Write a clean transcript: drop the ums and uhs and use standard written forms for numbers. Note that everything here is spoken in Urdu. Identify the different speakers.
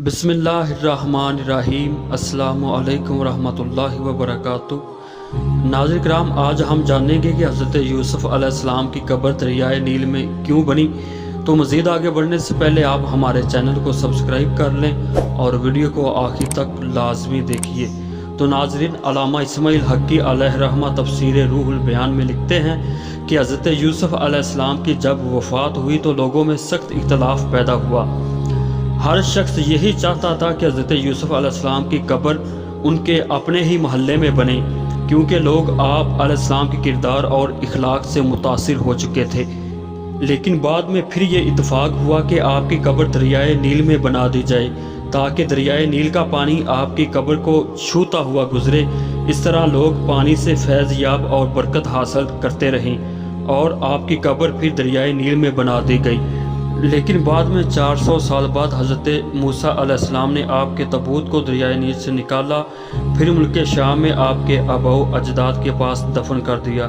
Speaker 1: بسم اللہ الرحمن الرحیم۔ السلام علیکم ورحمۃ اللہ وبرکاتہ۔ ناظرین کرام، آج ہم جانیں گے کہ حضرت یوسف علیہ السلام کی قبر دریائے نیل میں کیوں بنی۔ تو مزید آگے بڑھنے سے پہلے آپ ہمارے چینل کو سبسکرائب کر لیں اور ویڈیو کو آخر تک لازمی دیکھیے۔ تو ناظرین، علامہ اسماعیل حقی علیہ رحمہ تفسیر روح البیان میں لکھتے ہیں کہ حضرت یوسف علیہ السلام کی جب وفات ہوئی تو لوگوں میں سخت اختلاف پیدا ہوا۔ ہر شخص یہی چاہتا تھا کہ حضرت یوسف علیہ السلام کی قبر ان کے اپنے ہی محلے میں بنے، کیونکہ لوگ آپ علیہ السلام کے کردار اور اخلاق سے متاثر ہو چکے تھے۔ لیکن بعد میں پھر یہ اتفاق ہوا کہ آپ کی قبر دریائے نیل میں بنا دی جائے، تاکہ دریائے نیل کا پانی آپ کی قبر کو چھوتا ہوا گزرے۔ اس طرح لوگ پانی سے فیض یاب اور برکت حاصل کرتے رہیں، اور آپ کی قبر پھر دریائے نیل میں بنا دی گئی۔ لیکن بعد میں 400 سال بعد حضرت موسیٰ علیہ السلام نے آپ کے تابوت کو دریائے نیل سے نکالا، پھر ملک شام میں آپ کے آباء و اجداد کے پاس دفن کر دیا۔